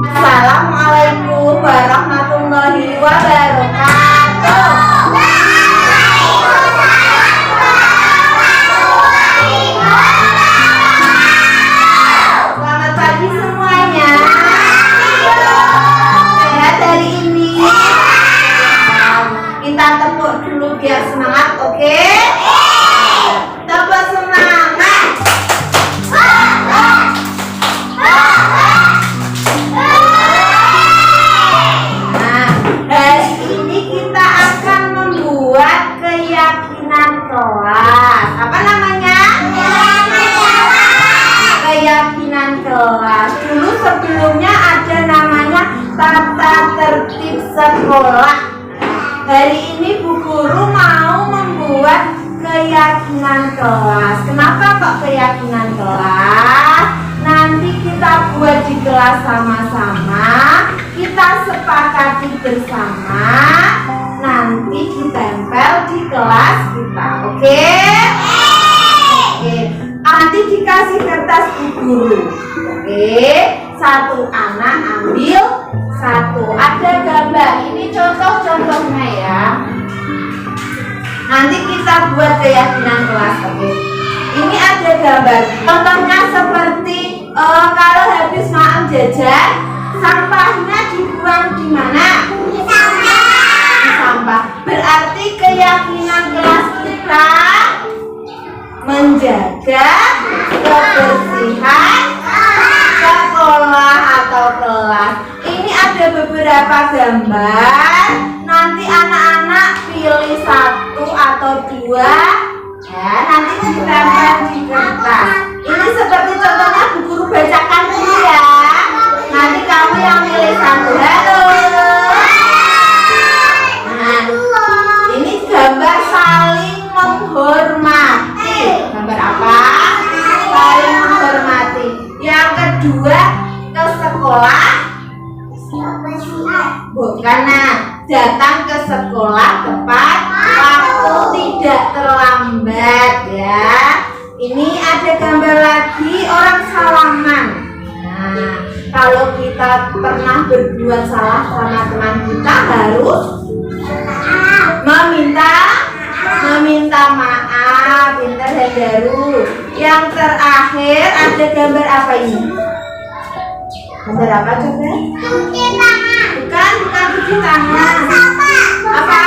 Assalamualaikum warahmatullahi wabarakatuh. Selamat pagi semuanya. Sehat hari ini. Kita tepuk dulu biar semangat, oke? Tepuk semangat. Keyakinan kelas. Apa namanya? Keyakinan kelas. Dulu sebelumnya ada namanya tata tertib sekolah. Hari ini Bu Guru mau membuat keyakinan kelas. Kenapa kok keyakinan kelas? Nanti kita buat di kelas sama-sama. Kita sepakati bersama. Nanti ditempel di kelas kita, oke? Oke. Nanti dikasih kertas Bu Guru, oke? Satu anak ambil satu. Ada gambar. Ini contoh-contohnya ya. Nanti kita buat keyakinan kelas, oke? Ini ada gambar. Contohnya seperti kalau habis makan jajan, sampahnya dibuang di mana? Sampah. Berarti keyakinan kelas kita menjaga kebersihan sekolah atau kelas. Ini ada beberapa gambar. Nanti anak-anak pilih satu atau dua ya, nanti ditempel di kertas. Ini seperti contohnya Bu Guru bacakan dulu ya. Nanti kamu yang pilih satu. Halo. Gambar saling menghormati. Gambar apa? Saling menghormati. Yang kedua, ke sekolah. Bukan, datang ke sekolah tepat waktu, tidak terlambat ya. Ini ada gambar lagi orang salaman. Nah, kalau kita pernah berbuat salah sama teman kita harus meminta maaf. Pintar Hendaru. Yang terakhir ada gambar apa ini? Gambar apa coba? Cuci tangan. Bukan cuci tangan. Apa?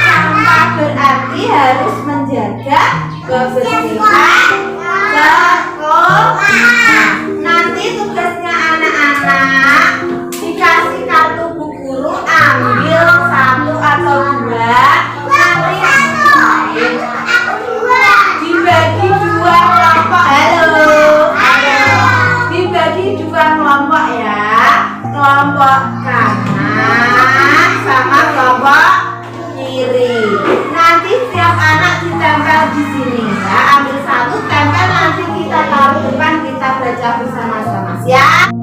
Sampah. Berarti harus menjaga kebersihan sekolah. Nanti tugasnya anak-anak dikasih kartu Bu Guru, ambil satu atau dua. Dibagi dua kelompok. Halo. Dibagi dua kelompok ya. Kelompok kanan sama kelompok kiri. Nanti setiap anak ditempel di sini ya. Ambil satu, tempel, nanti kita taruh depan, kita baca bersama-sama. Siap?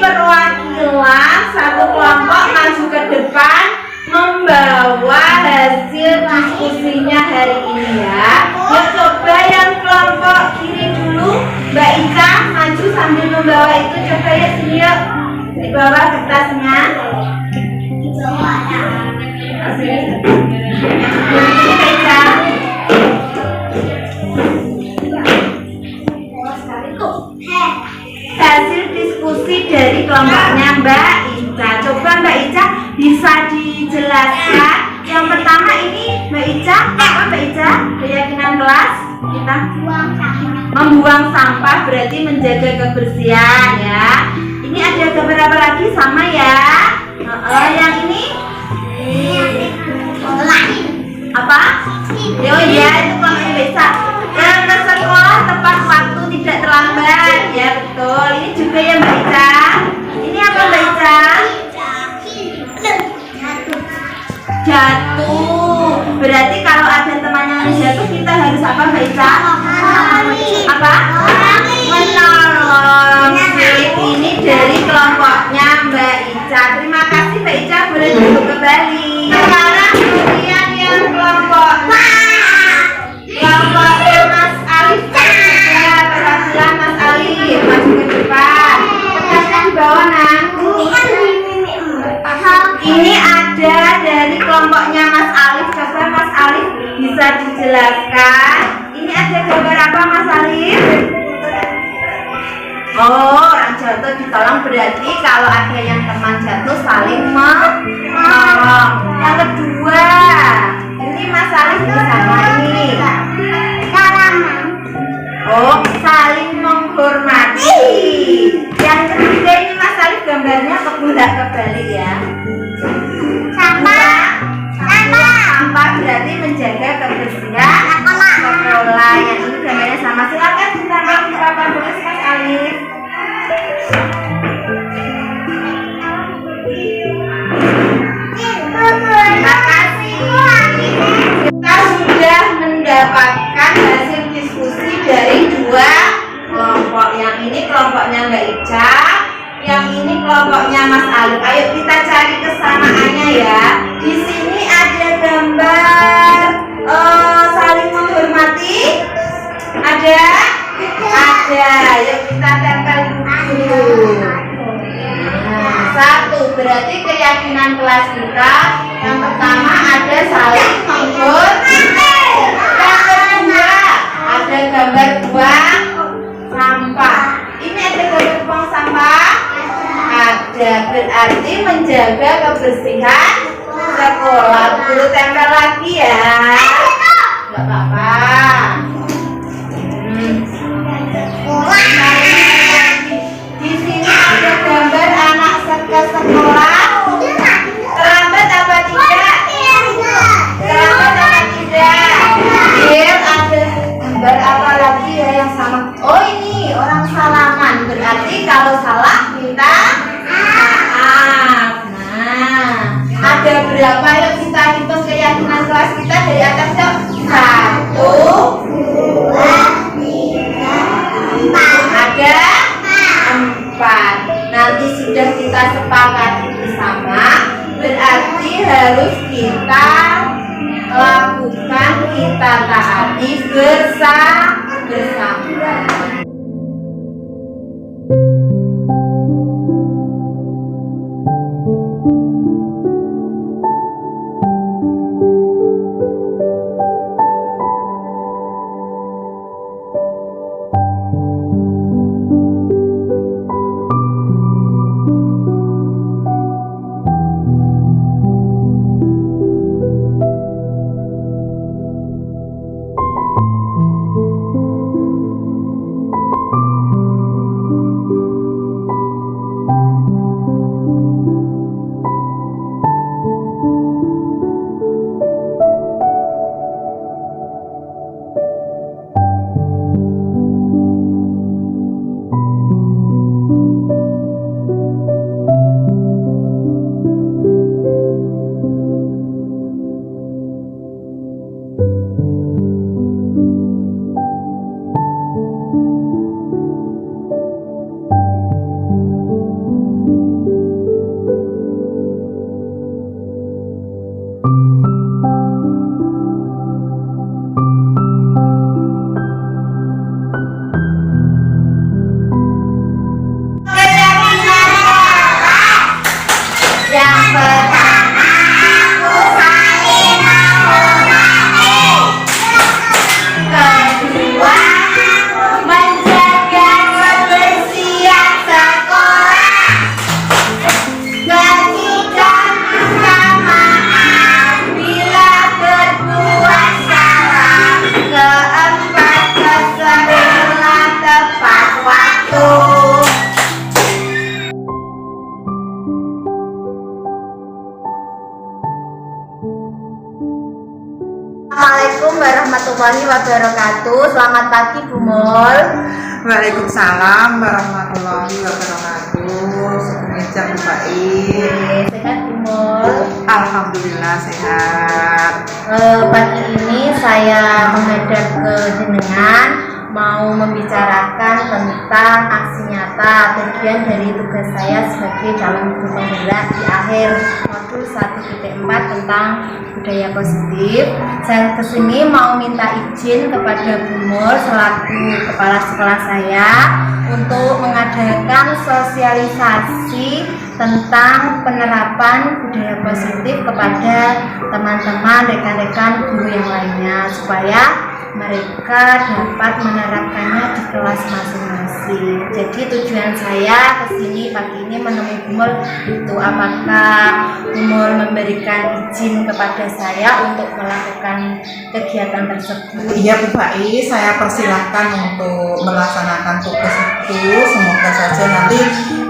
Perwakilan satu kelompok maju ke depan membawa hasil diskusinya hari ini ya. Yuk coba yang kelompok kelompok kiri dulu. Mbak Ica maju sambil membawa itu, coba ya sini yuk. Dibawa kertasnya. Hasil diskusi dari kelompoknya Mbak Ica. Coba Mbak Ica bisa dijelaskan. Yang pertama ini Mbak Ica, apa Mbak Ica? Keyakinan kelas kita membuang sampah berarti menjaga kebersihan ya. Ini ada beberapa lagi sama ya. Yang ini apa? Oh iya, itu kelompoknya Mbak Ica. Yang ke sekolah tepat waktu, tidak terlambat ya, betul. Ini juga ya Mbak Ica. Ini apa Mbak Ica? Jatuh. Berarti kalau ada temannya yang jatuh kita harus apa Mbak Ica? Apa? Menolong. Ini dari kelompoknya Mbak Ica. Terima kasih Mbak Ica, boleh duduk kembali. Sekarang kemudian yang kelompoknya Mas Alif. Ya, perhatian Mas Alif, maju ke depan. Kertasnya di bawah nah. Ini ada dari kelompoknya Mas Alif. Coba Mas Alif bisa dijelaskan. Ini ada gambar apa Mas Alif? Oh, orang jatuh ditolong, berarti kalau ada yang teman jatuh saling menolong. Yang kedua, ini Mas Alif di sana ini. Oh, saling menghormati. Yang ketiga ini Mas Alif gambarnya kebalik ya. Sampah berarti menjaga kebersihan sekolah. Yang ini gambarnya sama. Silakan ditambah berapa tulis Mas Alif. Terima kasih. Kita sudah mendapatkan hasil diskusi dari dua kelompok. Yang ini kelompoknya Mbak Ica, yang ini kelompoknya Mas Alif. Ayo kita cari kesamaannya ya. Di sini ada gambar saling menghormati. Ada? Ada. Yuk kita tempel dulu. Satu, berarti keyakinan kelas kita. Yang pertama ada saling menghormati. Yang kedua ada gambar buang sampah. Ini ada gambar buang sampah. Ada, berarti menjaga kebersihan sekolah. Dulu tempel lagi ya. Gak apa-apa. Di sini ada gambar anak ke sekolah. Terlambat apa tidak? Terlambat apa tidak? Ada gambar apa lagi ya yang sama? Oh ini orang salaman, berarti kalau salah minta maaf. Nah, ada berapa? Yuk kita hitung keyakinan kelas kita dari atas yuk. 1, 2, 3, 4. Ada 4. Nanti sudah kita sepakati bersama, berarti harus kita lakukan, kita taati bersama. Assalamualaikum warahmatullahi wabarakatuh. Selamat pagi Bu Mul. Waalaikumsalam warahmatullahi wabarakatuh. Semoga baik. Sehat Bu Mul? Alhamdulillah sehat. Pagi ini saya menghadap ke jenengan mau membicarakan tentang aksi nyata bagian dari tugas saya sebagai calon guru penggerak di akhir modul 1.4 tentang budaya positif. Saya kesini mau minta izin kepada Bu Mul selaku kepala sekolah saya untuk mengadakan sosialisasi tentang penerapan budaya positif kepada teman-teman rekan-rekan guru yang lainnya supaya mereka dapat menerapkannya di kelas masing-masing. Jadi tujuan saya kesini pagi ini menemui Bu Mul itu apakah Bu Mul memberikan izin kepada saya untuk melakukan kegiatan tersebut. Iya Bu Bai, saya persilahkan untuk melaksanakan tugas itu. Semoga saja nanti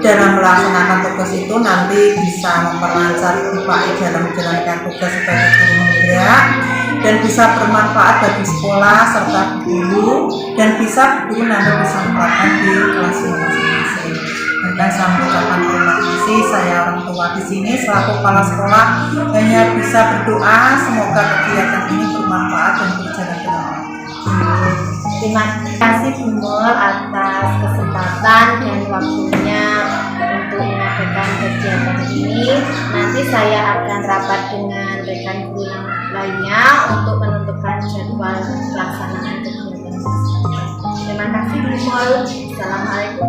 dalam melaksanakan tugas itu nanti bisa memperlancar Bu Bai dalam menjalankan tugas sebagai guru penggerak dan bisa bermanfaat bagi sekolah serta guru dan bisa guru nanti bisa menerapkan di kelas masing-masing. Dan saya mengucapkan terima kasih, saya orang tua di sini selaku kepala sekolah hanya bisa berdoa semoga kegiatan ini bermanfaat dan berjalan dengan baik. Terima kasih Bu Mul atas kesempatan dan waktunya untuk mengadakan kegiatan ini. Nanti saya akan rapat dengan rekan guru yang lainnya untuk menentukan jadwal pelaksanaan kegiatan tersebut. Terima kasih Bu Mul. Assalamualaikum.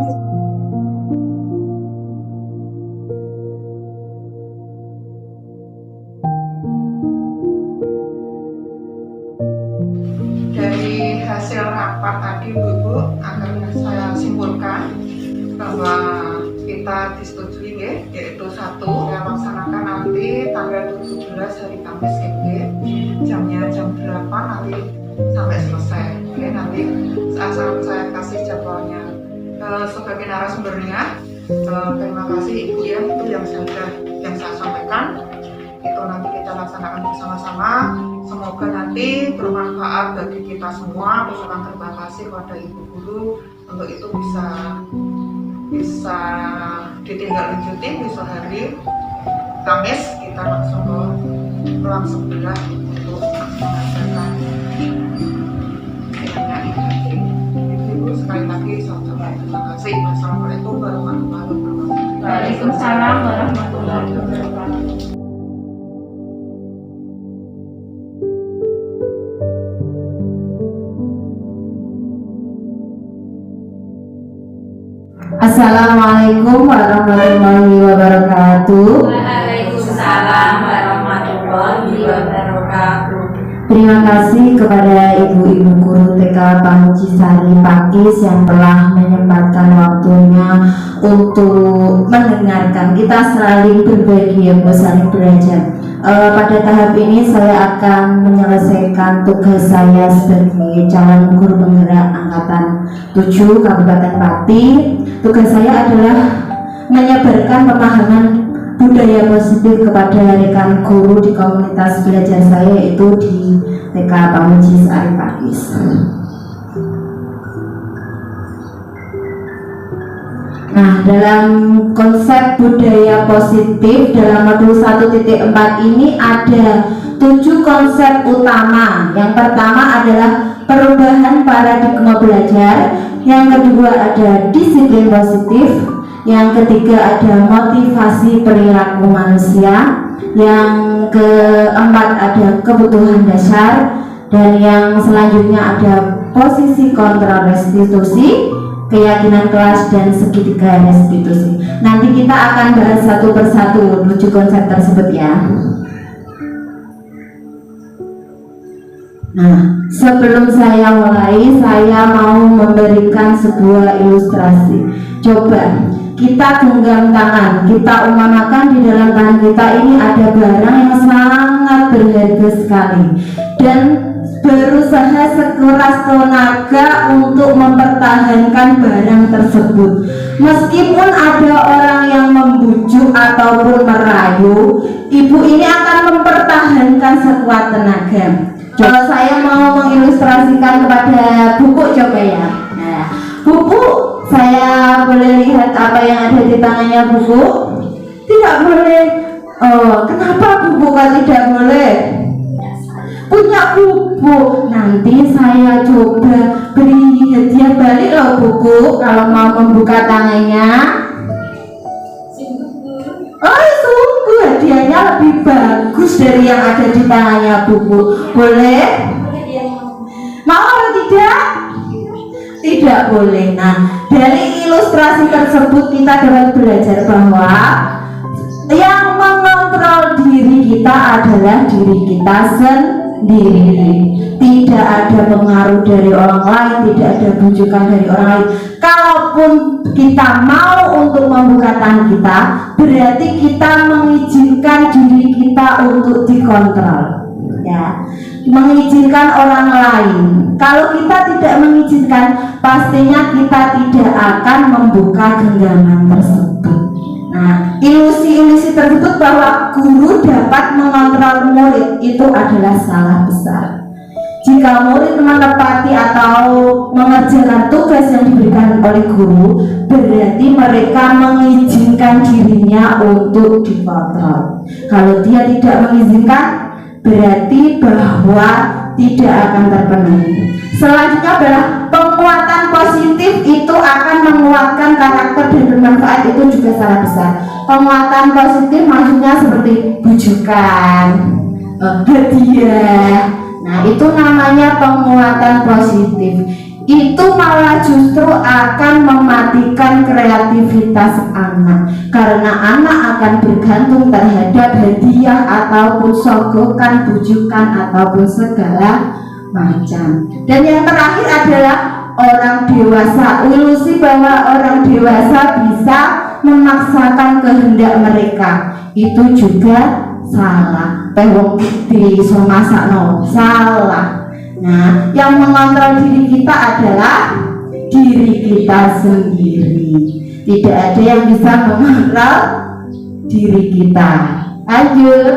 Dari hasil rapat tadi Bu, akan saya simpulkan bahwa kita disetujui ya, yaitu satu yang laksanakan nanti tanggal 17 hari Kamis jamnya jam 8 nanti sampai selesai. Oke, nanti saya kasih jadwalnya sebagai narasumbernya. Terima kasih Ibu ya, itu yang saya sampaikan itu nanti kita laksanakan bersama-sama. Semoga nanti bermanfaat bagi kita semua. Ucapan terima kasih kepada Ibu Guru untuk itu bisa ditindaklanjuti besok hari Kamis kita langsung ke ruang sebelah untuk mengadakan Ibu sekali lagi saya ucapkan terima kasih. Assalamualaikum warahmatullahi wabarakatuh. Waalaikumsalam warahmatullahi wabarakatuh. Assalamualaikum warahmatullahi wabarakatuh. Waalaikumsalam warahmatullahi wabarakatuh. Terima kasih kepada ibu-ibu guru TK Pamucisari Pakis yang telah menyempatkan waktunya untuk mendengarkan kita saling berbagi ya, saling belajar. Pada tahap ini saya akan menyelesaikan tugas saya sebagai calon guru penggerak angkatan 7 Kabupaten Pati. Tugas saya adalah menyebarkan pemahaman budaya positif kepada rekan guru di komunitas belajar saya, yaitu di TK Pamucisari Pakis. Nah, dalam konsep budaya positif dalam modul 1.4 ini ada 7 konsep utama. Yang pertama adalah perubahan paradigma belajar, yang kedua ada disiplin positif, yang ketiga ada motivasi perilaku manusia, yang keempat ada kebutuhan dasar, dan yang selanjutnya ada posisi kontra restitusi, keyakinan kelas, dan segitiga restitusi. Nanti kita akan bahas satu persatu 7 konsep tersebut ya. Nah, sebelum saya mulai, saya mau memberikan sebuah ilustrasi. Coba kita genggam tangan, kita umpamakan di dalam tangan kita ini ada barang yang sangat berharga sekali, dan berusaha sekuras tenaga untuk mempertahankan barang tersebut. Meskipun ada orang yang membujuk ataupun merayu, ibu ini akan mempertahankan sekuat tenaga. Saya mau mengilustrasikan kepada buku, coba ya. Nah, buku, saya boleh lihat apa yang ada di tangannya buku? Tidak boleh. Oh, kenapa buku kok tidak boleh? Punya buku, nanti saya coba beri hadiah balik loh buku kalau mau membuka tangannya. Oh, sungguh hadiahnya lebih bagus dari yang ada di tangannya buku. Boleh? Mau atau tidak? Tidak boleh. Nah, dari ilustrasi tersebut kita dapat belajar bahwa yang mengontrol diri kita adalah diri kita sendiri. Tidak ada pengaruh dari orang lain, tidak ada bujukan dari orang lain. Kalaupun kita mau untuk membuka tangan kita, berarti kita mengizinkan diri kita untuk dikontrol, ya, mengizinkan orang lain. Kalau kita tidak mengizinkan, pastinya kita tidak akan membuka genggaman tersebut. Nah, ilusi-ilusi tersebut bahwa guru dapat mengontrol murid itu adalah salah besar. Jika murid menepati atau mengerjakan tugas yang diberikan oleh guru, berarti mereka mengizinkan dirinya untuk dikontrol. Kalau dia tidak mengizinkan, berarti bahwa tidak akan terpenuhi. Selanjutnya adalah penguatan positif, itu akan menguatkan karakter dan bermanfaat, itu juga salah besar. Penguatan positif maksudnya seperti bujukan, hadiah. Nah, itu namanya penguatan positif. Itu malah justru akan mematikan kreativitas anak, karena anak akan bergantung terhadap hadiah ataupun sogokan, bujukan ataupun segala macam. Dan yang terakhir adalah orang dewasa. Ilusi bahwa orang dewasa bisa memaksakan kehendak mereka, itu juga salah. Wong di somasakno salah. Nah, yang mengontrol diri kita adalah diri kita sendiri. Tidak ada yang bisa mengontrol diri kita. Lanjut.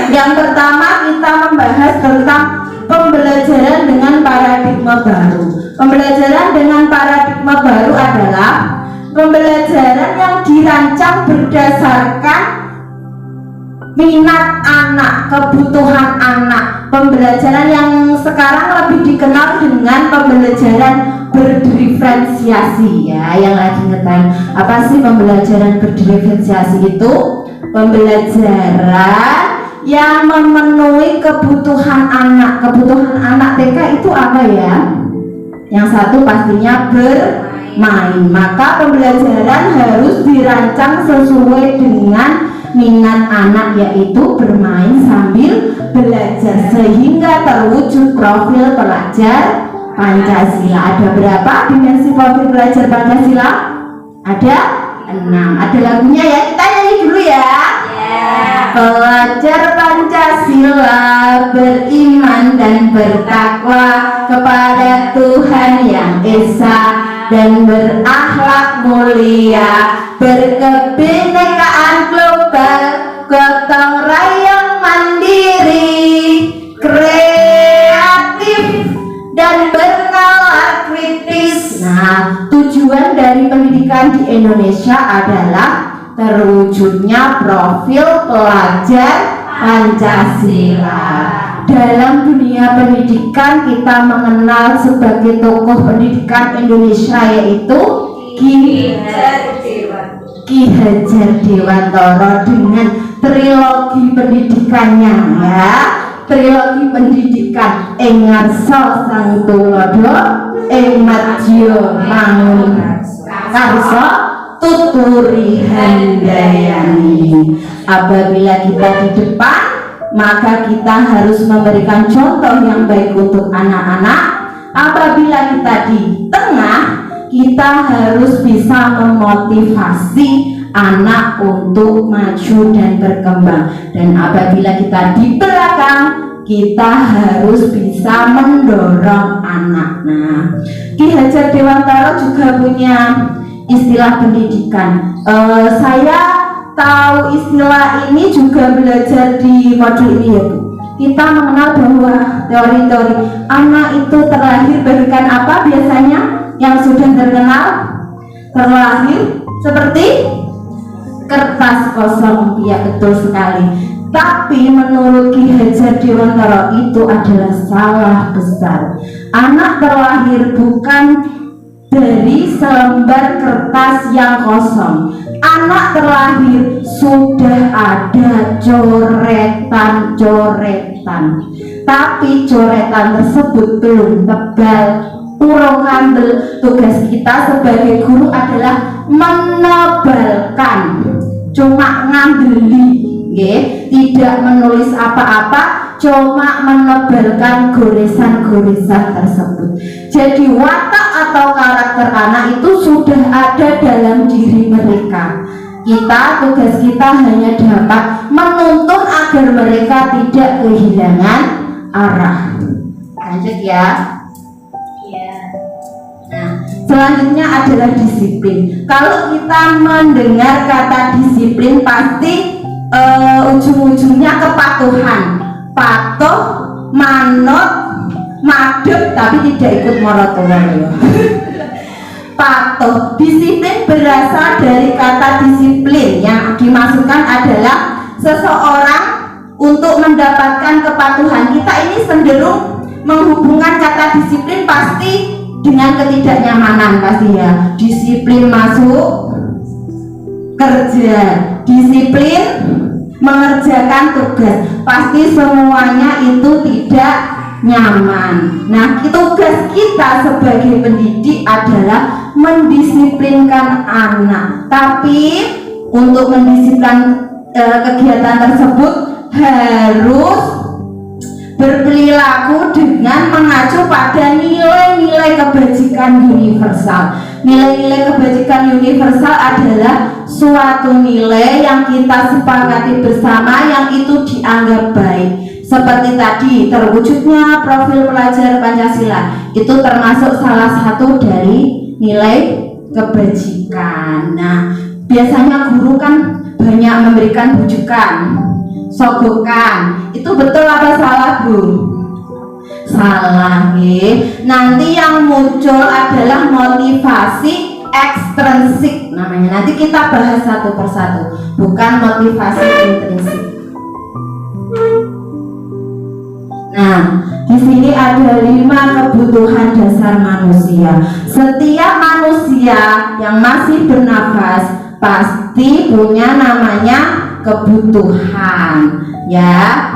Yang pertama kita membahas tentang pembelajaran dengan paradigma baru. Pembelajaran dengan paradigma baru adalah pembelajaran yang dirancang berdasarkan minat anak, kebutuhan anak. Pembelajaran yang sekarang lebih dikenal dengan pembelajaran berdiferensiasi, ya, yang lagi ngetren. Apa sih pembelajaran berdiferensiasi itu? Pembelajaran yang memenuhi kebutuhan anak. Kebutuhan anak TK itu apa ya? Yang satu pastinya bermain. Maka pembelajaran harus dirancang sesuai dengan minat anak, yaitu bermain sambil belajar, sehingga terwujud profil pelajar Pancasila. Ada berapa dimensi profil pelajar Pancasila? Ada 6. Ada lagunya ya, kita nyanyi dulu ya. Pelajar Pancasila beriman dan bertakwa kepada Tuhan Yang Esa dan berakhlak mulia, berkebinekaan global, gotong royong mandiri, kreatif dan bernalar kritis. Nah, tujuan dari pendidikan di Indonesia adalah terwujudnya profil pelajar Pancasila. Dalam dunia pendidikan kita mengenal sebagai tokoh pendidikan Indonesia yaitu Ki Hajar Dewantara dengan trilogi pendidikannya, ya. Trilogi pendidikan ing ngarsa Sang Tulodo, ing madya mangun karsa, tuturi handayani. Apabila kita di depan, maka kita harus memberikan contoh yang baik untuk anak-anak. Apabila kita di tengah, kita harus bisa memotivasi anak untuk maju dan berkembang. Dan apabila kita di belakang, kita harus bisa mendorong anak. Nah, Ki Hajar Dewantara juga punya istilah pendidikan. Saya tahu istilah ini juga belajar di modul ini ya Bu. kita mengenal bahwa teori-teori anak itu terlahir bagaikan apa biasanya yang sudah terkenal? Terlahir seperti kertas kosong, ya betul sekali. Tapi menurut Ki Hajar Dewantara itu adalah salah besar. Anak terlahir bukan dari selembar kertas yang kosong. Anak terlahir sudah ada coretan-coretan. Tapi coretan tersebut belum tebal, urung kandel. Tugas kita sebagai guru adalah menebalkan, cuma ngandeli, tidak menulis apa-apa, cuma menebalkan goresan-goresan tersebut. Jadi watak atau karakter anak itu sudah ada dalam diri mereka. Tugas kita hanya dapat menuntun agar mereka tidak kehilangan arah. Lanjut ya. Nah, selanjutnya adalah disiplin. Kalau kita mendengar kata disiplin pasti ujung-ujungnya kepatuhan, patuh, manut, madep, tapi tidak ikut moratorium. Patuh, disiplin berasal dari kata disiplin. Yang dimaksudkan adalah seseorang untuk mendapatkan kepatuhan. Kita ini cenderung menghubungkan kata disiplin pasti dengan ketidaknyamanan pasti ya. Disiplin masuk kerja, disiplin mengerjakan tugas, pasti semuanya itu tidak nyaman. Nah, tugas kita sebagai pendidik adalah mendisiplinkan anak. Tapi untuk mendisiplinkan kegiatan tersebut harus berperilaku dengan mengacu pada nilai-nilai kebajikan universal. Nilai-nilai kebajikan universal adalah suatu nilai yang kita sepakati bersama yang itu dianggap baik. Seperti tadi, terwujudnya profil pelajar Pancasila itu termasuk salah satu dari nilai kebajikan. Nah, biasanya guru kan banyak memberikan bujukan, sogokan. Itu betul apa salah, Bu? Salah, nanti yang muncul adalah motivasi ekstrinsik namanya. Nanti kita bahas satu persatu, bukan motivasi intrinsik. Nah, di sini ada 5 kebutuhan dasar manusia. Setiap manusia yang masih bernafas pasti punya namanya kebutuhan, ya.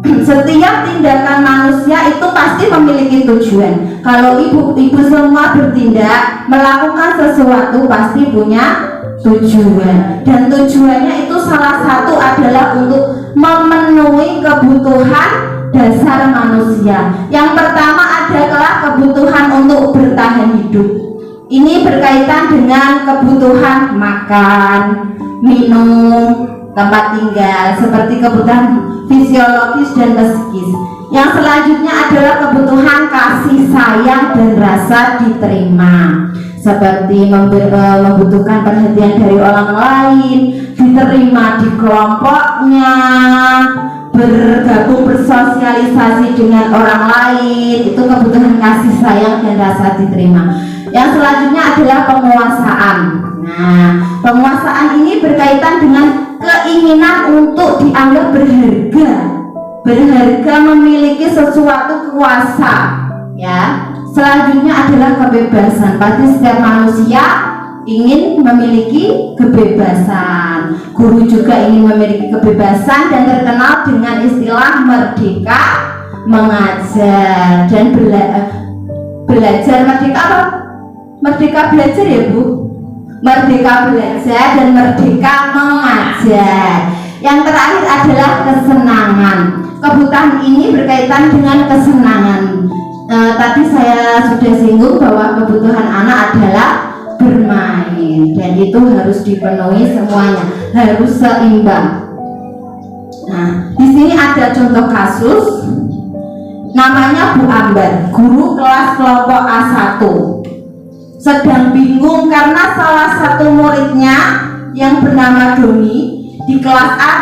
Setiap tindakan manusia itu pasti memiliki tujuan. Kalau ibu-ibu semua bertindak melakukan sesuatu pasti punya tujuan, dan tujuannya itu salah satu adalah untuk memenuhi kebutuhan dasar manusia. Yang pertama adalah kebutuhan untuk bertahan hidup. Ini berkaitan dengan kebutuhan makan, minum, tempat tinggal, seperti kebutuhan fisiologis dan psikis. Yang selanjutnya adalah kebutuhan kasih sayang dan rasa diterima, seperti membutuhkan perhatian dari orang lain, diterima di kelompoknya, bergabung bersosialisasi dengan orang lain. Itu kebutuhan kasih sayang dan rasa diterima. Yang selanjutnya adalah penguasaan. Nah, penguasaan ini berkaitan dengan keinginan untuk dianggap berharga, memiliki sesuatu kuasa, ya. Selanjutnya adalah kebebasan. Pasti setiap manusia ingin memiliki kebebasan. Guru juga ingin memiliki kebebasan dan terkenal dengan istilah merdeka mengajar dan belajar. Merdeka apa? Merdeka belajar ya, Bu? Merdeka belajar dan merdeka mengajar. Yang terakhir adalah kesenangan. Kebutuhan ini berkaitan dengan kesenangan. Tadi saya sudah singgung bahwa kebutuhan anak adalah bermain, dan itu harus dipenuhi semuanya, harus seimbang. Nah, di sini ada contoh kasus. Namanya Bu Ambar, guru kelas kelompok A1. Sedang bingung karena salah satu muridnya yang bernama Doni di kelas A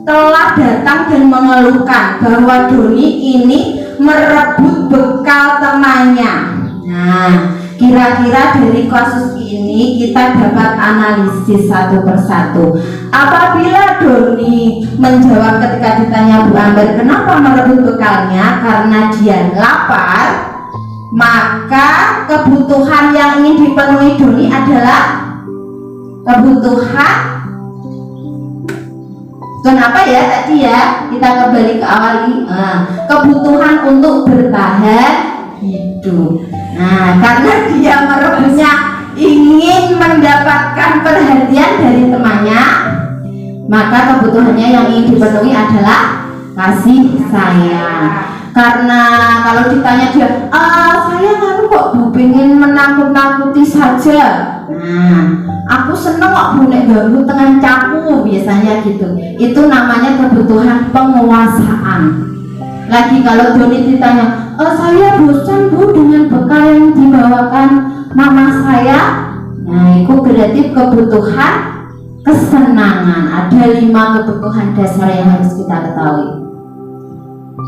telah datang dan mengeluhkan bahwa Doni ini merebut bekal temannya. Nah, kira-kira dari kasus ini kita dapat analisis satu persatu. Apabila Doni menjawab ketika ditanya Bu Amber kenapa merebut bekalnya, karena dia lapar, maka kebutuhan yang ingin dipenuhi Doni adalah kebutuhan kenapa ya tadi ya, kita kembali ke awal ini, kebutuhan untuk bertahan hidup. Nah, karena dia merebutnya ingin mendapatkan perhatian dari temannya, maka kebutuhannya yang ingin dipenuhi adalah kasih sayang. Karena kalau ditanya dia, saya kok pengen menakut-nakuti saja. Nah, aku seneng kok Bu nek ganggu tengah caku, biasanya gitu. Itu namanya kebutuhan penguasaan. Lagi kalau Doni ditanya, saya bosan Bu dengan bekal yang dibawakan mama saya. Nah, itu berarti kebutuhan kesenangan. Ada 5 kebutuhan dasar yang harus kita ketahui.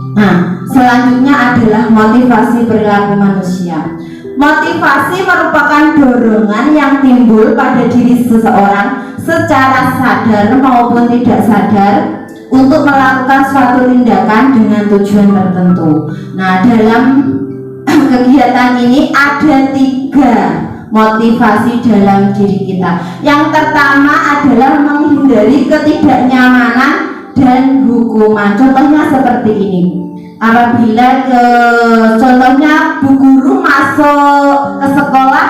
Nah, selanjutnya adalah motivasi perilaku manusia. Motivasi merupakan dorongan yang timbul pada diri seseorang secara sadar maupun tidak sadar untuk melakukan suatu tindakan dengan tujuan tertentu. Nah, dalam kegiatan ini ada 3 motivasi dalam diri kita. Yang pertama adalah menghindari ketidaknyamanan dan hukuman. Contohnya seperti ini. Apabila contohnya Bu Guru masuk ke sekolah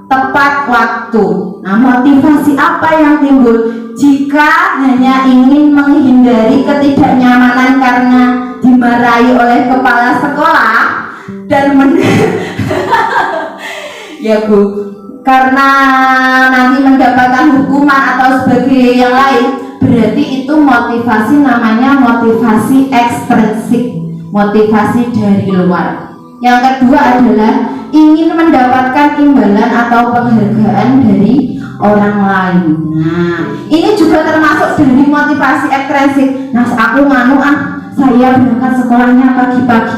tepat waktu. Nah, motivasi apa yang timbul? Jika hanya ingin menghindari ketidaknyamanan karena dimarahi oleh kepala sekolah dan ya Bu, karena nanti mendapatkan hukuman atau sebagai yang lain, berarti itu motivasi namanya motivasi ekstrinsik, motivasi dari luar. Yang kedua adalah ingin mendapatkan imbalan atau penghargaan dari orang lain. Nah, ini juga termasuk dari motivasi ekstrinsik. Nah, aku saya berangkat sekolahnya pagi-pagi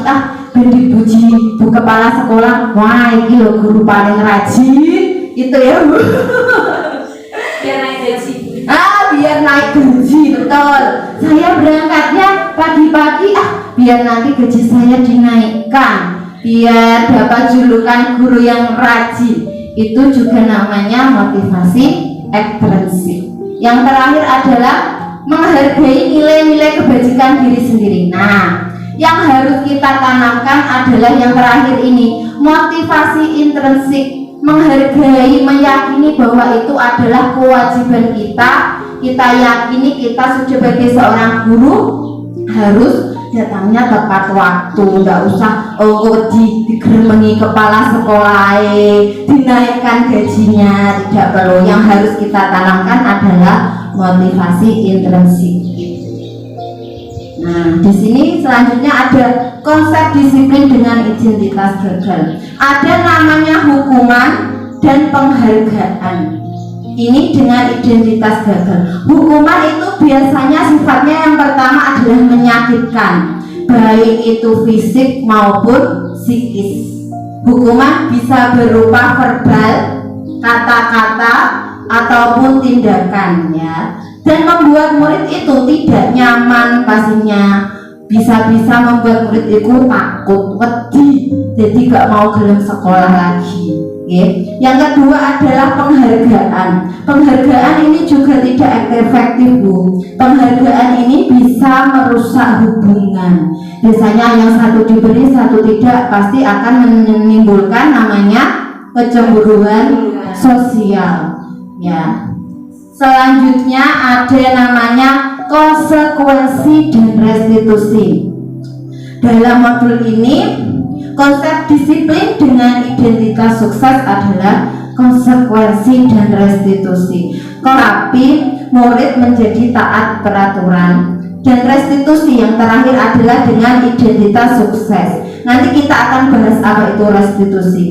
dan dipuji Bu kepala sekolah, wah ini loh guru paling rajin, itu ya Bu. Biar naik gaji. Biar naik gaji, betul. Saya berangkatnya pagi-pagi, biar nanti gaji saya dinaikkan, biar dapat julukan guru yang rajin. Itu juga namanya motivasi ekstrinsik. Yang terakhir adalah menghargai nilai-nilai kebajikan diri sendiri. Nah, yang harus kita tanamkan adalah yang terakhir ini, motivasi intrinsik, menghargai, meyakini bahwa itu adalah kewajiban kita. Kita yakini kita sebagai seorang guru harus datangnya tepat waktu, nggak usah digeremengi kepala sekolah, dinaikkan gajinya, tidak perlu. Yang harus kita tanamkan adalah motivasi intrinsik. Nah, di sini selanjutnya ada konsep disiplin dengan identitas gagal. Ada namanya hukuman dan penghargaan. Ini dengan identitas gagal. Hukuman itu biasanya sifatnya yang pertama adalah menyakitkan, baik itu fisik maupun psikis. Hukuman bisa berupa verbal, kata-kata, ataupun tindakan, ya. Dan membuat murid itu tidak nyaman pastinya, bisa-bisa membuat murid itu takut, wedi, jadi gak mau gelem sekolah lagi. Yang kedua adalah penghargaan. Penghargaan ini juga tidak efektif, Bu. Penghargaan ini bisa merusak hubungan. Biasanya yang satu diberi, satu tidak, pasti akan menimbulkan namanya kecemburuan sosial, ya. Selanjutnya ada namanya konsekuensi dan restitusi. Dalam modul ini, konsep disiplin dengan identitas sukses adalah konsekuensi dan restitusi. Tetapi murid menjadi taat peraturan, dan restitusi yang terakhir adalah dengan identitas sukses. Nanti kita akan bahas apa itu restitusi.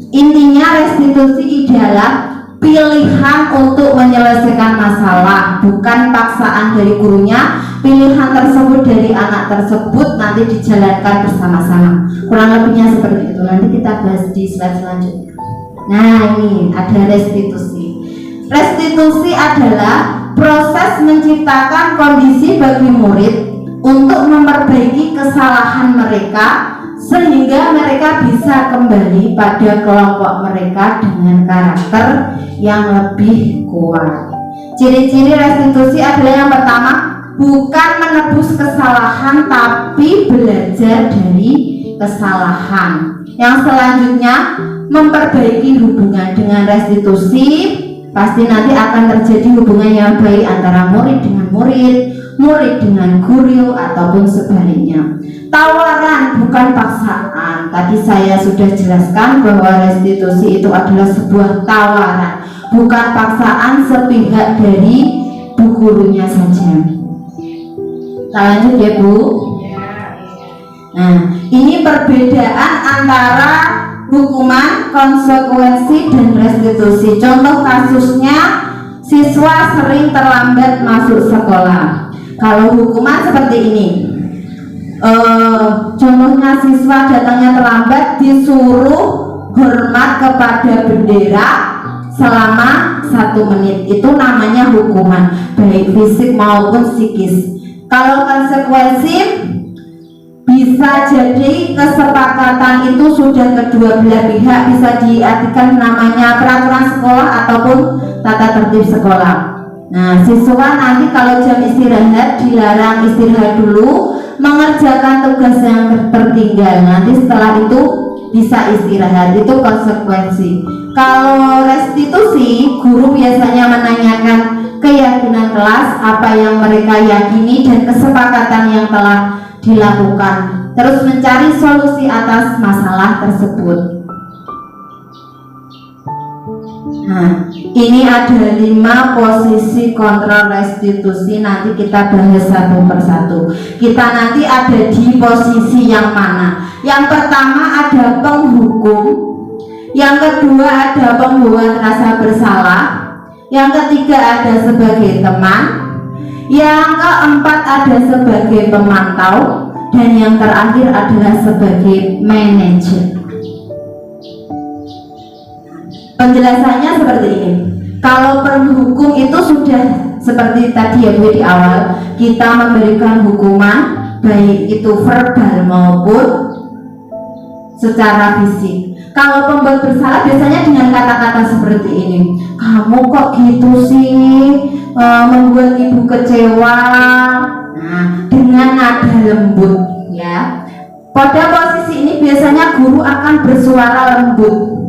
Intinya restitusi adalah pilihan untuk menyelesaikan masalah, bukan paksaan dari gurunya, pilihan tersebut dari anak tersebut nanti dijalankan bersama-sama. Kurang lebihnya seperti itu. Nanti kita bahas di slide selanjutnya. Nah, ini ada restitusi. Restitusi adalah proses menciptakan kondisi bagi murid untuk memperbaiki kesalahan mereka sehingga mereka bisa kembali pada kelompok mereka dengan karakter yang lebih kuat. Ciri-ciri restitusi adalah yang pertama, bukan menebus kesalahan tapi belajar dari kesalahan. Yang selanjutnya, memperbaiki hubungan. Dengan restitusi pasti nanti akan terjadi hubungan yang baik antara murid dengan murid, murid dengan guru, ataupun sebaliknya. Tawaran bukan paksaan. Tadi saya sudah jelaskan bahwa restitusi itu adalah sebuah tawaran, bukan paksaan sepihak dari bu gurunya saja. Kita lanjut ya Bu. Nah, ini perbedaan antara hukuman, konsekuensi, dan restitusi. Contoh kasusnya, siswa sering terlambat masuk sekolah. Kalau hukuman seperti ini, contohnya siswa datangnya terlambat, disuruh hormat kepada bendera selama 1 menit. Itu namanya hukuman, baik fisik maupun psikis. Kalau konsekuensi, bisa jadi kesepakatan itu sudah kedua belah pihak, bisa diartikan namanya peraturan sekolah ataupun tata tertib sekolah. Nah, siswa nanti kalau jam istirahat dilarang istirahat dulu, mengerjakan tugas yang tertinggal. Nanti setelah itu bisa istirahat, itu konsekuensi. Kalau restitusi, guru biasanya menanyakan keyakinan kelas, apa yang mereka yakini dan kesepakatan yang telah dilakukan, terus mencari solusi atas masalah tersebut. Nah, ini ada 5 posisi kontrol restitusi. Nanti kita bahas satu persatu. Kita nanti ada di posisi yang mana? Yang pertama ada penghukum, yang kedua ada pembuat rasa bersalah, yang ketiga ada sebagai teman, yang keempat ada sebagai pemantau, dan yang terakhir adalah sebagai manajer. Penjelasannya seperti ini. Kalau penghukum itu sudah seperti tadi ya Bu di awal, kita memberikan hukuman baik itu verbal maupun secara fisik. Kalau pembuat bersalah biasanya dengan kata-kata seperti ini, kamu kok gitu sih, membuat ibu kecewa. Nah, dengan nada lembut ya. Pada posisi ini biasanya guru akan bersuara lembut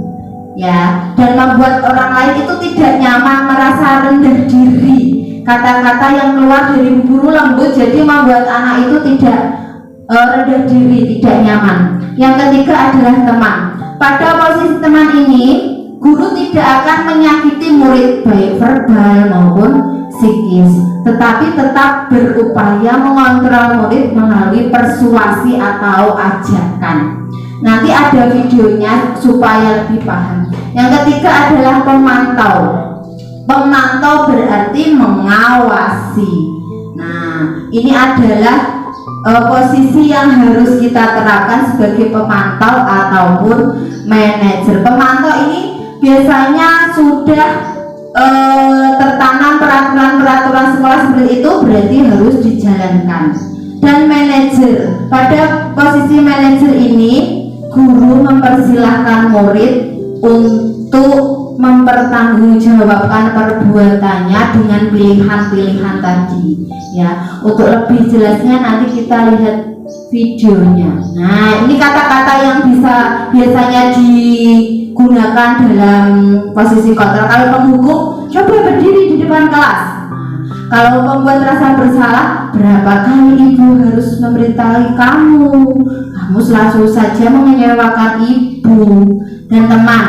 ya, dan membuat orang lain itu tidak nyaman, merasa rendah diri. Kata-kata yang keluar dari guru lembut, jadi membuat anak itu tidak rendah diri, tidak nyaman. Yang ketiga adalah teman. Pada posisi teman ini, guru tidak akan menyakiti murid baik verbal maupun psikis, tetapi tetap berupaya mengontrol murid melalui persuasi atau ajakan. Nanti ada videonya supaya lebih paham. Yang ketiga adalah pemantau. Pemantau berarti mengawasi. Nah, ini adalah posisi yang harus kita terapkan sebagai pemantau ataupun manajer. Pemantau ini biasanya sudah tertanam peraturan-peraturan sekolah seperti itu, berarti harus dijalankan. Dan manajer, pada posisi manajer ini guru mempersilahkan murid untuk mempertanggungjawabkan perbuatannya dengan pilihan-pilihan tadi ya. Untuk lebih jelasnya nanti kita lihat videonya. Nah, ini kata-kata yang biasanya digunakan dalam posisi kontrol. Kalau penghukum, coba berdiri di depan kelas. Kalau membuat rasa bersalah, berapa kali ibu harus memberitahu kamu? Kamu selalu saja mengecewakan ibu. Dan teman,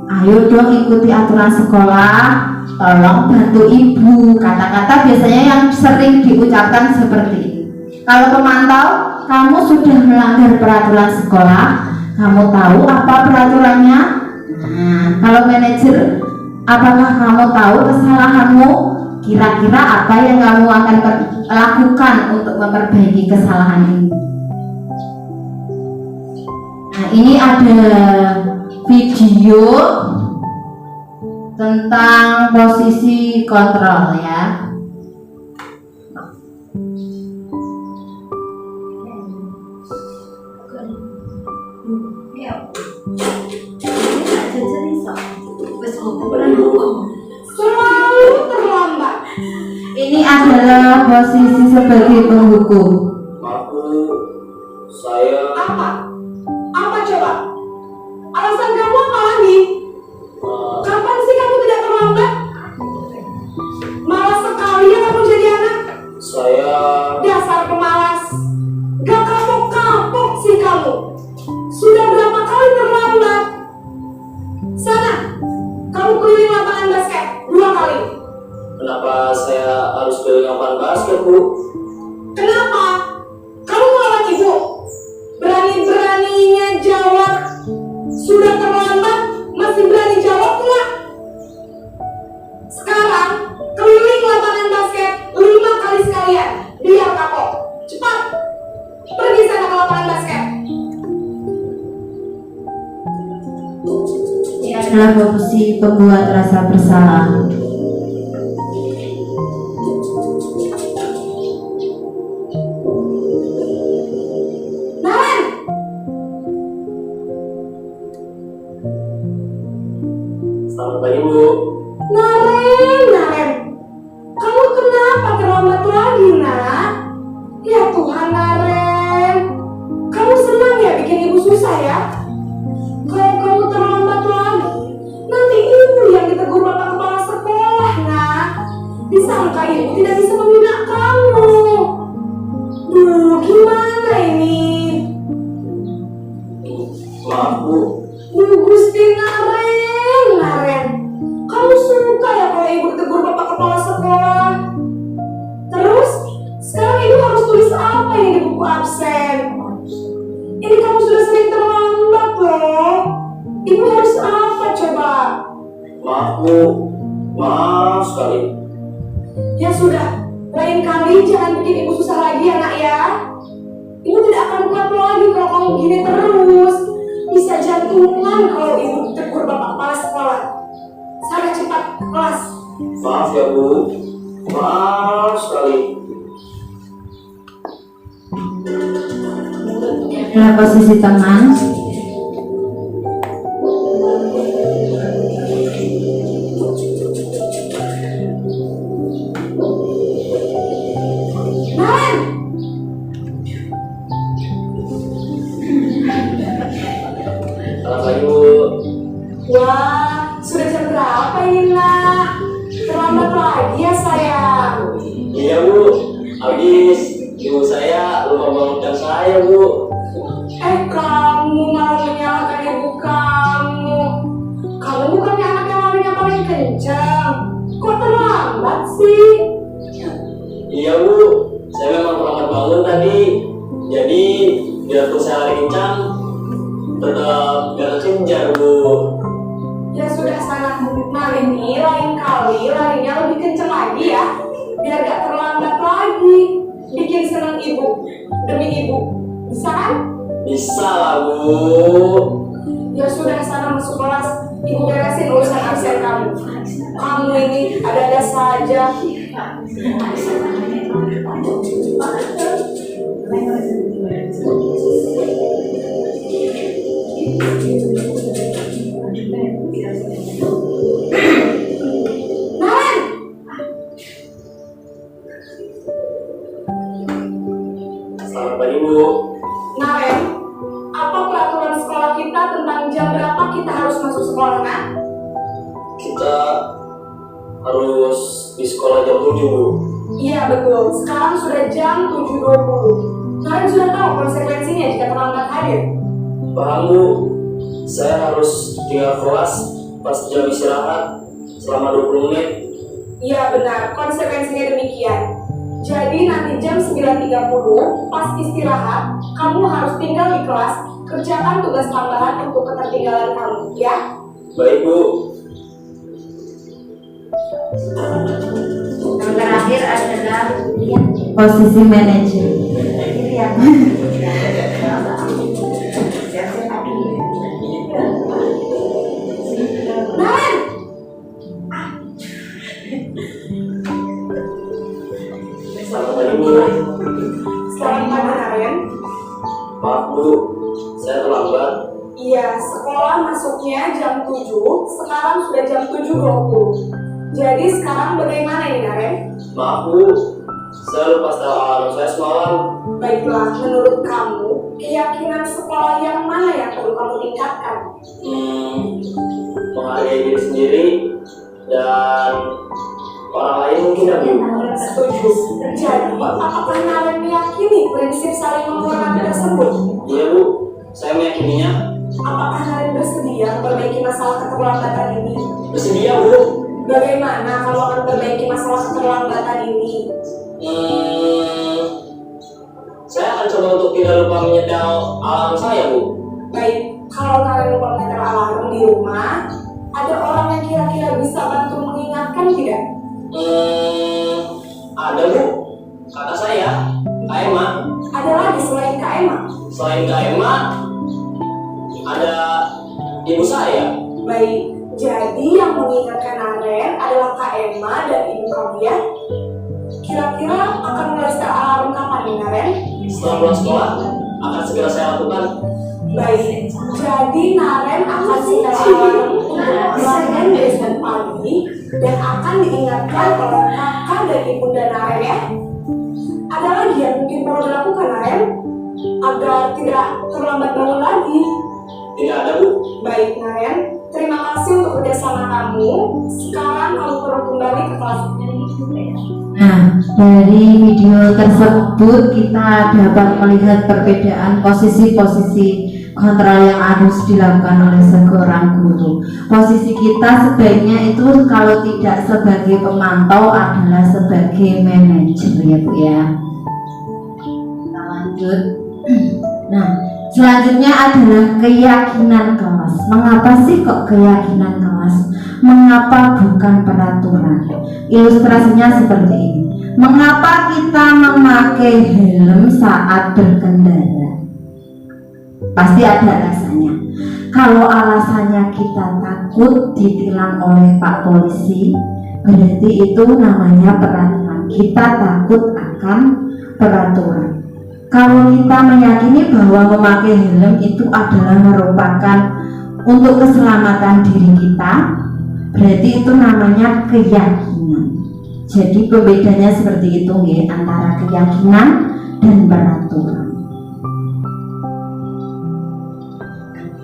ayo dong ikuti aturan sekolah, tolong bantu ibu. Kata-kata biasanya yang sering diucapkan seperti ini. Kalau pemantau, kamu sudah melanggar peraturan sekolah, kamu tahu apa peraturannya? Nah, kalau manajer, apakah kamu tahu kesalahanmu? Kira-kira apa yang kamu akan lakukan untuk memperbaiki kesalahan ini. Nah, ini ada video tentang posisi kontrol ya. Selalu terlambat. Ini adalah posisi sebagai penghukum. Maaf Bu, saya Apa? Apa coba? Alasan kamu apa lagi? Kapan sih kamu tidak terlambat? Malas sekali ya kamu jadi anak. saya Dasar pemalas. Gak kapok-kapok sih kamu. Sudah berapa kali terlambat? Sana, kamu keliling lapangan basket 2 kali. kenapa saya harus keliling lapangan basket Bu? Kenapa? Kamu melawan ibu. Berani-beraninya jawab. Sudah terlambat, masih berani jawab nggak? Sekarang keliling lapangan basket 5 kali sekalian. Biar kapok. Cepat. Pergi sana ke lapangan basket. Ini adalah posisi pembuat rasa bersalah. Naren, Selamat pagi Bu. Naren, kamu kenapa terlambat lagi, nak? Ya Tuhan, Naren, kamu senang ya bikin ibu susah ya? Kalau kamu terlambat lagi, nanti ibu yang ditegur bapak kepala sekolah, nak. Disangka ibu tidak bisa membina kamu. Duh, gimana ini? Maaf Bu, Duh, Gusti Naren, kamu suka ya kalau ibu tegur bapak kepala sekolah? Terus, sekarang ibu harus tulis apa ini di buku absen? Ini kamu sudah sering terlambat loh. Ibu harus apa coba? maaf Bu, maaf sekali. Ya sudah, lain kali jangan bikin ibu susah lagi ya nak ya. Ibu tidak akan kuat lagi kalau kamu begini terus. Bisa jantungan kalau ibu tegur bapak kepala sekolah. Sana cepat ke kelas. Maaf ya Bu, maaf sekali. Ini adalah posisi teman. Naren, Selamat pagi Bu. wah, sudah jam berapa ini nak? Terlambat lagi ya sayang. Iya Bu, habis ibu saya lupa bangunkan saya Bu. Kamu malah menyalahkan ibu kamu. Kamu bukannya anak yang larinya paling kencang. Kok terlambat sih? Iya Bu, saya memang terlambat bangun tadi. Jadi biar saya lari kencang, tetap gak kejar Bu. Ya sudah sana, nah ini lain kali larinya lebih kencang lagi ya. Biar gak terlambat lagi. Bikin senang ibu demi ibu. Bisa kan? Bisa lah Bu. Ya sudah sana masuk kelas. Ibu beresin urusan absen kamu. Kamu ini ada-ada saja. Naren, Selamat pagi Bu. Naren, apa peraturan sekolah kita tentang jam berapa kita harus masuk sekolah, nak? Kita harus di sekolah jam 7 Bu. Iya betul, sekarang sudah jam 7.20. Naren sudah tahu konsekuensinya jika terlambat hadir. Paham Bu, saya harus tinggal kelas pas jam istirahat selama 20 menit. Iya benar, konsekuensinya demikian. Jadi nanti jam 9.30 pas istirahat, kamu harus tinggal di kelas, kerjakan tugas tambahan untuk ketertinggalan kamu, ya? Baik Bu. Yang terakhir adalah posisi manajer. Ini yang Selamat pagi Bu. Selamat pagi Naren. Maaf Bu, saya terlambat. Iya, sekolah masuknya jam 7, sekarang sudah jam 7.20. Jadi sekarang bagaimana ini Naren? Maaf Bu, saya lupa setel alarm saya semalam. Baiklah, menurut kamu, keyakinan sekolah yang mana yang perlu kamu tingkatkan? Menghargai diri sendiri dan orang lain mungkin ya Bu. Setuju. Jadi, apakah Naren meyakini prinsip saling menghormati tersebut? Iya Bu, saya meyakininya. Apakah Naren bersedia memperbaiki masalah keterlambatan ini? Bersedia Bu. Bagaimana kalau akan memperbaiki masalah keterlambatan ini? Saya akan coba untuk tidak lupa menyetel alarm saya Bu. Baik, kalau Naren lupa menyetel alarm di rumah, ada orang yang kira-kira bisa bantu mengingatkan tidak? Ada Bu, kakak saya, Kak Emma. Ada lagi selain Kak Emma? Selain Kak Emma, ada ibu saya. Baik, jadi yang mengingatkan Naren adalah Kak Emma dan ibu kamu ya? Kira-kira akan mulai setel alarm kapan nih Naren? Setelah pulang sekolah, akan segera saya lakukan. Baik, jadi Naren akan setel alarm untuk pelanggan besok pagi dan akan diingatkan oleh kakak dan ibunda Naren ya. Ada lagi yang mungkin perlu dilakukan Naren agar tidak terlambat bangun lagi? Tidak ada Bu. Baik Naren, terima kasih untuk kerjasama kamu. Sekarang kamu perlu kembali ke kelas. Nah, dari video tersebut kita dapat melihat perbedaan posisi-posisi kontrol yang harus dilakukan oleh seorang guru. Posisi kita sebaiknya itu kalau tidak sebagai pemantau adalah sebagai manajer ya Bu ya. Kita lanjut. Nah, selanjutnya adalah keyakinan kelas. Mengapa sih kok keyakinan kelas? Mengapa bukan peraturan? Ilustrasinya seperti ini. Mengapa kita memakai helm saat berkendara? Pasti ada alasannya. Kalau alasannya kita takut ditilang oleh Pak Polisi, berarti itu namanya peraturan. Kita takut akan peraturan. Kalau kita meyakini bahwa memakai helm itu adalah merupakan untuk keselamatan diri kita, berarti itu namanya keyakinan. Jadi pembedanya seperti itu ya, antara keyakinan dan peraturan.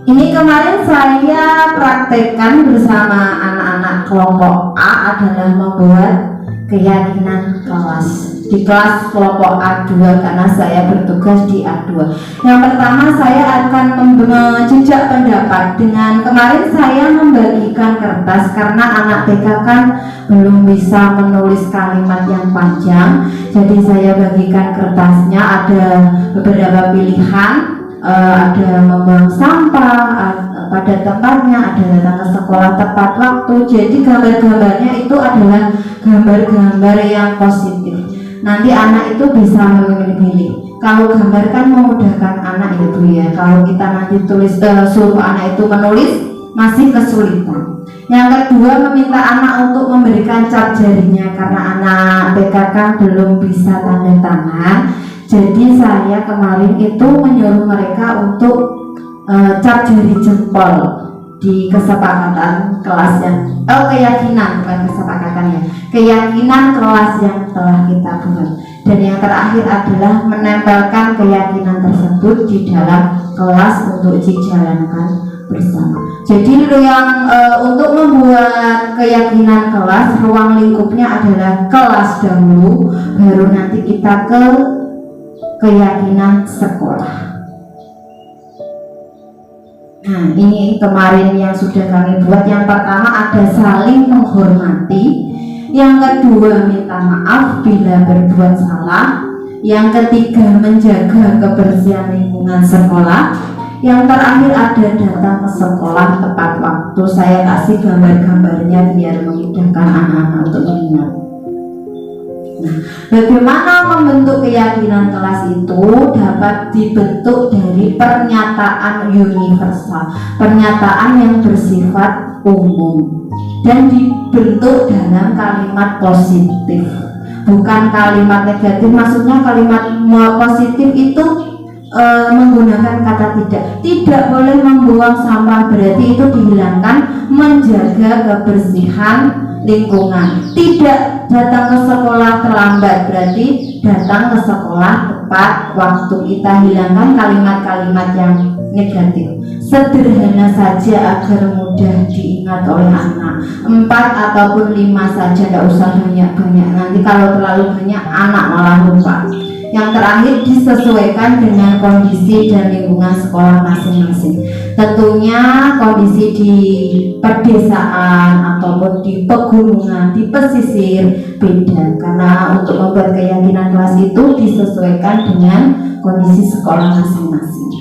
Ini kemarin saya praktekkan bersama anak-anak kelompok A adalah membuat keyakinan kelas di kelas kelompok A2 karena saya bertugas di A2. Yang pertama saya akan menjejak pendapat dengan kemarin saya membagikan kertas karena anak TK kan belum bisa menulis kalimat yang panjang. Jadi saya bagikan kertasnya, ada beberapa pilihan. Ada membuang sampah pada tempatnya, ada datang ke sekolah tepat waktu. Jadi gambar-gambarnya itu adalah gambar-gambar yang positif. Nanti anak itu bisa memilih-milih. Kalau gambar kan memudahkan anak ya Bu ya. Kalau kita nanti tulis suruh anak itu menulis masih kesulitan. Yang kedua, meminta anak untuk memberikan cap jarinya karena anak TK kan belum bisa tanda tangan. Jadi saya kemarin itu menyuruh mereka untuk cap jari jempol di kesepakatan kelas yang keyakinan, bukan kesepakatan ya, keyakinan kelas yang telah kita buat. Dan yang terakhir adalah menempelkan keyakinan tersebut di dalam kelas untuk dijalankan bersama. Jadi yang untuk membuat keyakinan kelas, ruang lingkupnya adalah kelas dahulu, baru nanti kita ke keyakinan sekolah. Nah, ini kemarin yang sudah kami buat. Yang pertama ada saling menghormati. Yang kedua minta maaf bila berbuat salah. Yang ketiga menjaga kebersihan lingkungan sekolah. Yang terakhir ada datang ke sekolah tepat waktu. Saya kasih gambar-gambarnya biar memudahkan anak-anak untuk mengingat. Nah, bagaimana membentuk keyakinan kelas itu dapat dibentuk dari pernyataan universal, pernyataan yang bersifat umum dan dibentuk dalam kalimat positif, bukan kalimat negatif. Maksudnya kalimat positif itu menggunakan kata tidak boleh membuang sampah, berarti itu dihilangkan, menjaga kebersihan lingkungan, tidak datang ke sekolah terlambat, berarti datang ke sekolah tepat waktu. Kita hilangkan kalimat-kalimat yang negatif, sederhana saja agar mudah diingat oleh anak. 4 ataupun 5 saja, tidak usah banyak-banyak, nanti kalau terlalu banyak anak malah lupa. Yang terakhir, disesuaikan dengan kondisi dan lingkungan sekolah masing-masing. Tentunya kondisi di pedesaan ataupun di pegunungan, di pesisir beda, karena untuk membuat keyakinan kelas itu disesuaikan dengan kondisi sekolah masing-masing.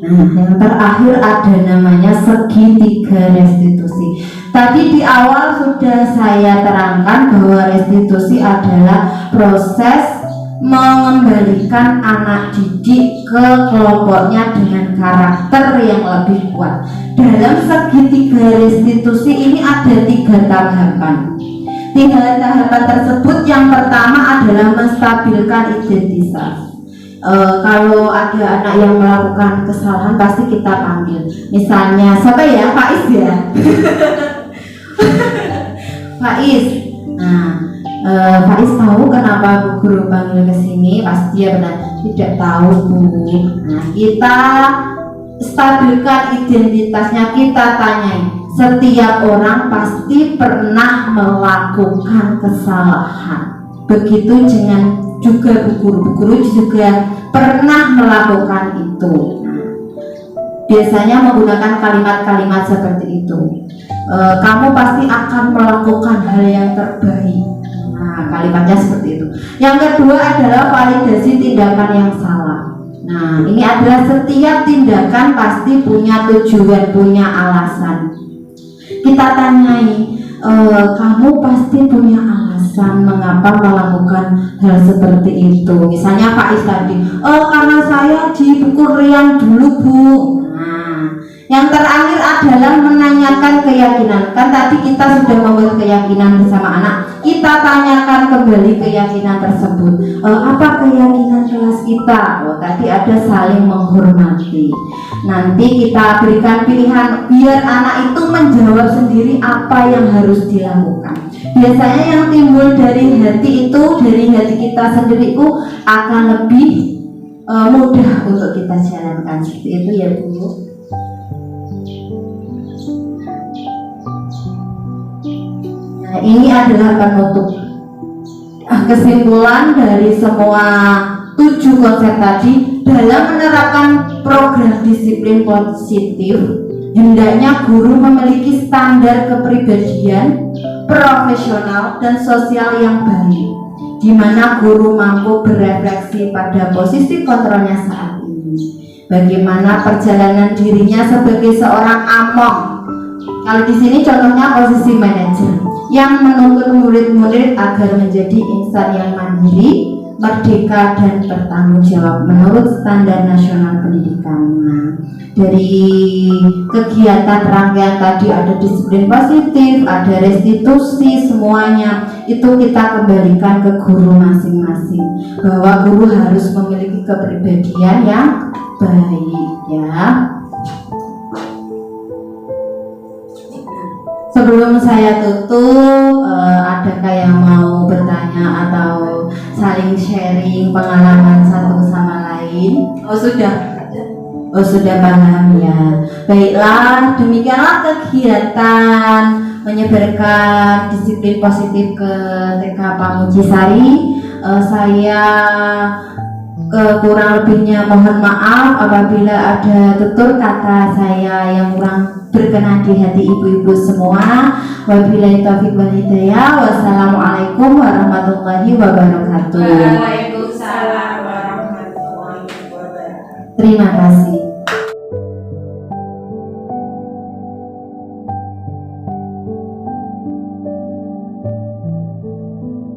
Nah, yang terakhir ada namanya segitiga restitusi. Tadi di awal sudah saya terangkan bahwa restitusi adalah proses mengembalikan anak didik ke kelompoknya dengan karakter yang lebih kuat. Dalam segitiga restitusi ini ada 3 tahapan. 3 tahapan tersebut, yang pertama adalah menstabilkan identitas. Kalau ada anak yang melakukan kesalahan pasti kita panggil. Misalnya siapa ya? Faiz ya. Faiz. Nah, Faiz tahu kenapa Bu Guru panggil ke sini? Pasti dia benar tidak tahu, Bu. Nah, kita stabilkan identitasnya, kita tanyai. Setiap orang pasti pernah melakukan kesalahan. Begitu dengan juga Bu Guru juga pernah melakukan itu. Nah, biasanya menggunakan kalimat-kalimat seperti itu. Kamu pasti akan melakukan hal yang terbaik. Nah, kalimatnya seperti itu. Yang kedua adalah validasi tindakan yang salah. Nah, ini adalah setiap tindakan pasti punya tujuan, punya alasan. Kita tanyai, kamu pasti punya alasan mengapa melakukan hal seperti itu. Misalnya Faiz tadi, karena saya dipukul Rian dulu, Bu. Nah, yang terakhir adalah menanyakan keyakinan. Kan tadi kita sudah membuat keyakinan bersama anak. Kita tanyakan kembali keyakinan tersebut. Apa keyakinan kelas kita? Tadi ada saling menghormati. Nanti kita berikan pilihan biar anak itu menjawab sendiri apa yang harus dilakukan. Biasanya yang timbul dari hati itu, dari hati kita sendiri itu akan lebih mudah untuk kita jalankan. Seperti itu ya, Bu. Nah, ini adalah penutup. Kesimpulan dari semua 7 konsep tadi, dalam menerapkan program disiplin positif, hendaknya guru memiliki standar kepribadian, profesional, dan sosial yang baik, di mana guru mampu berefleksi pada posisi kontrolnya saat ini. Bagaimana perjalanan dirinya sebagai seorang among. Kalau di sini contohnya posisi manajer yang menuntut murid-murid agar menjadi insan yang mandiri, merdeka, dan bertanggung jawab menurut standar nasional pendidikan. Nah, dari kegiatan rangkaian tadi ada disiplin positif, ada restitusi, semuanya itu kita kembalikan ke guru masing-masing, bahwa guru harus memiliki kepribadian yang baik ya. Sebelum saya tutup, adakah yang mau bertanya atau saling sharing pengalaman satu sama lain? Oh sudah paham ya. Baiklah, demikianlah kegiatan menyebarkan disiplin positif ke TK Pamujisari. Saya kurang lebihnya mohon maaf apabila ada tutur kata saya yang kurang berkenan di hati ibu-ibu semua. Wabillahi taufiq wal hidayah. Wassalamualaikum warahmatullahi wabarakatuh. Waalaikumsalam warahmatullahi wabarakatuh. Terima kasih.